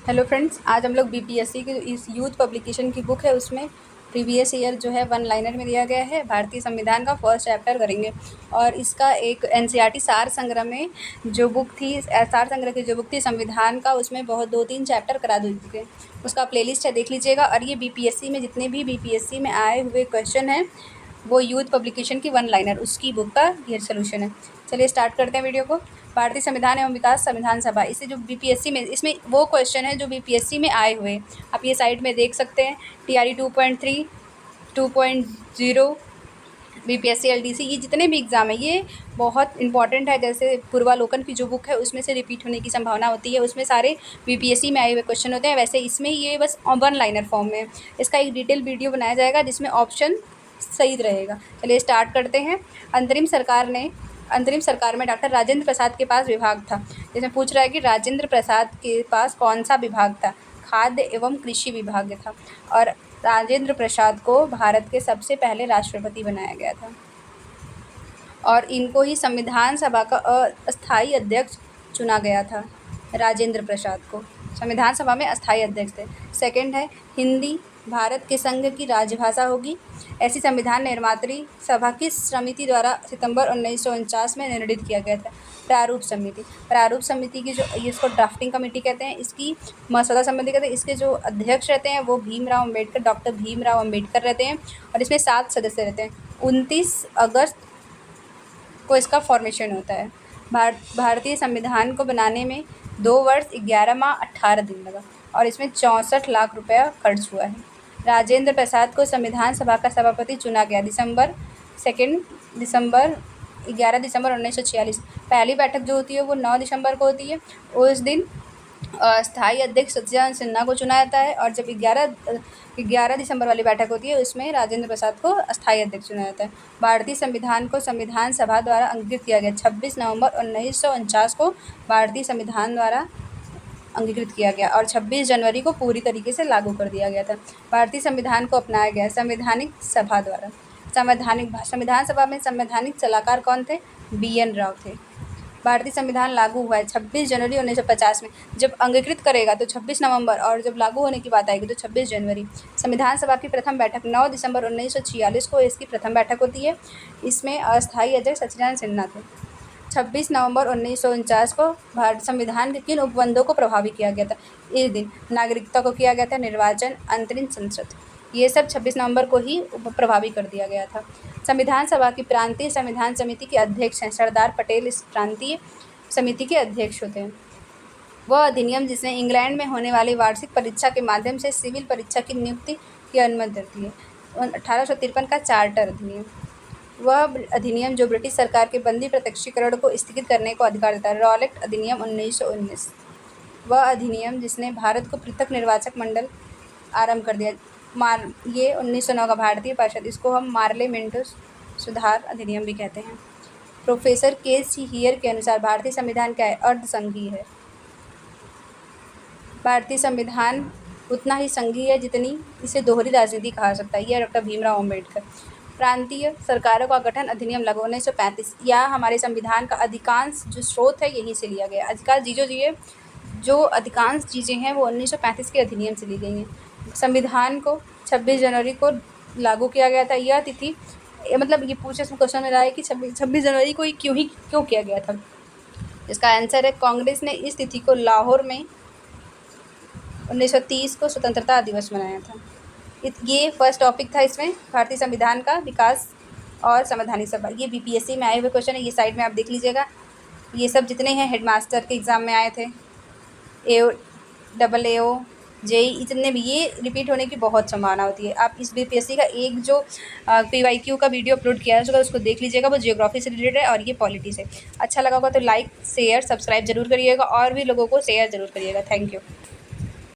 Hello friends, आज हम लोग बीपीएससी की इस यूथ पब्लिकेशन की बुक है उसमें प्रीवियस ईयर जो है वन लाइनर में दिया गया है भारतीय संविधान का फर्स्ट चैप्टर करेंगे। और इसका एक एनसीईआरटी सार संग्रह में जो बुक थी, सार संग्रह की जो बुक थी संविधान का, उसमें बहुत 2-3 चैप्टर करा चुके हैं। उसका प्लेलिस्ट है, देख लीजिएगा। और ये बीपीएससी में जितने भी बीपीएससी में आए हुए क्वेश्चन हैं वो यूथ पब्लिकेशन की वन लाइनर उसकी बुक का ये सोल्यूशन है। चलिए स्टार्ट करते हैं वीडियो को। भारतीय संविधान एवं विकास संविधान सभा, इसे जो बीपीएससी में, इसमें वो क्वेश्चन है जो बीपीएससी में आए हुए आप ये साइड में देख सकते हैं। टीआरई 2.3, 2.0, बीपीएससी एलडीसी, ये जितने भी एग्ज़ाम है ये बहुत इंपॉर्टेंट है। जैसे पूर्वालोकन की जो बुक है उसमें से रिपीट होने की संभावना होती है, उसमें सारे बीपीएससी में आए हुए क्वेश्चन होते हैं। वैसे इसमें ये बस वन लाइनर फॉर्म में है। इसका एक डिटेल वीडियो बनाया जाएगा जिसमें ऑप्शन सही रहेगा। चलिए स्टार्ट करते हैं। अंतरिम सरकार में डॉक्टर राजेंद्र प्रसाद के पास विभाग था। जिसमें पूछ रहा है कि राजेंद्र प्रसाद के पास कौन सा विभाग था। खाद्य एवं कृषि विभाग था। और राजेंद्र प्रसाद को भारत के सबसे पहले राष्ट्रपति बनाया गया था और इनको ही संविधान सभा का अस्थायी अध्यक्ष चुना गया था। राजेंद्र प्रसाद को संविधान सभा में अस्थायी अध्यक्ष थे। सेकंड है, हिंदी भारत के संघ की राजभाषा होगी, ऐसी संविधान निर्मात्री सभा की समिति द्वारा सितंबर 1949 में निर्णित किया गया था। प्रारूप समिति की जो इसको ड्राफ्टिंग कमेटी कहते हैं, इसकी मसौदा समिति कहते हैं। इसके जो अध्यक्ष रहते हैं वो डॉक्टर भीमराव अम्बेडकर रहते हैं और इसमें 7 सदस्य रहते हैं। 29 अगस्त को इसका फॉर्मेशन होता है। भारतीय संविधान को बनाने में 2 वर्ष 11 माह 18 दिन लगा और इसमें 64 लाख रुपया खर्च हुआ है। राजेंद्र प्रसाद को संविधान सभा का सभापति चुना गया 11 दिसंबर 1946। पहली बैठक जो होती है वो 9 दिसंबर को होती है। उस दिन स्थायी अध्यक्ष सत्येंद्र सिन्हा को चुना जाता है और जब 11 दिसंबर वाली बैठक होती है उसमें राजेंद्र प्रसाद को अस्थायी अध्यक्ष चुना जाता है। भारतीय संविधान को संविधान सभा द्वारा अंगीकृत किया गया 26 नवंबर 1949 को भारतीय संविधान द्वारा अंगीकृत किया गया और 26 जनवरी को पूरी तरीके से लागू कर दिया गया था। भारतीय संविधान को अपनाया गया संवैधानिक सभा द्वारा। संविधान सभा में संवैधानिक सलाहकार कौन थे? BN राव थे। भारतीय संविधान लागू हुआ है 26 जनवरी 1950 में। जब अंगीकृत करेगा तो 26 नवंबर और जब लागू होने की बात आएगी तो 26 जनवरी। संविधान सभा की प्रथम बैठक 9 दिसंबर 1946 को इसकी प्रथम बैठक होती है। इसमें अस्थायी अध्यक्ष सत्येंद्र सिन्हा थे। 26 नवंबर 1949 को भारत संविधान के किन उपबंधों को प्रभावी किया गया था? इस दिन नागरिकता को किया गया था, निर्वाचन, अंतरिम संसद, ये सब 26 नवंबर को ही प्रभावी कर दिया गया था। संविधान सभा की प्रांतीय संविधान समिति के अध्यक्ष हैं सरदार पटेल। इस प्रांतीय समिति के अध्यक्ष होते हैं। वह अधिनियम जिसने इंग्लैंड में होने वाली वार्षिक परीक्षा के माध्यम से सिविल परीक्षा की नियुक्ति की अनुमति देती है। 1853 का चार्टर अधिनियम। वह अधिनियम जो ब्रिटिश सरकार के बंदी प्रत्यक्षीकरण को स्थगित करने को अधिकार देता है। रॉलेट अधिनियम 1919। वह अधिनियम जिसने भारत को पृथक निर्वाचक मंडल आरंभ कर दिया। ये 1909 का भारतीय परिषद, इसको हम मार्लेमेंटो सुधार अधिनियम भी कहते हैं। प्रोफेसर KC हियर के अनुसार भारतीय संविधान क्या है? अर्धसंघीय है। भारतीय संविधान उतना ही संघीय है जितनी इसे दोहरी राजनीति कहा सकता है। यह डॉक्टर भीमराव अम्बेडकर। प्रांतीय सरकारों का गठन अधिनियम लागू 1935। यह हमारे संविधान का अधिकांश जो स्रोत है यहीं से लिया गया। जो अधिकांश चीज़ें हैं वो 1935 के अधिनियम से ली गई हैं। संविधान को 26 जनवरी को लागू किया गया था। यह तिथि मतलब ये क्वेश्चन में रहा है कि 26 जनवरी को क्यों किया गया था। इसका आंसर है कांग्रेस ने इस तिथि को लाहौर में 1930 को स्वतंत्रता दिवस मनाया था। ये फर्स्ट टॉपिक था इसमें भारतीय संविधान का विकास और संवैधानिक सभा। ये बीपीएससी में आए हुए क्वेश्चन है, ये साइड में आप देख लीजिएगा। ये सब जितने हैं हेडमास्टर के एग्ज़ाम में आए थे, AO, JEE, इतने भी ये रिपीट होने की बहुत संभावना होती है। आप इस बीपीएससी का एक जो PYQ का वीडियो अपलोड किया है उसको देख लीजिएगा। वो जियोग्राफी से रिलेटेड है और ये पॉलिटी से। अच्छा लगा होगा तो लाइक, शेयर, सब्सक्राइब जरूर करिएगा और भी लोगों को शेयर ज़रूर करिएगा। Thank you.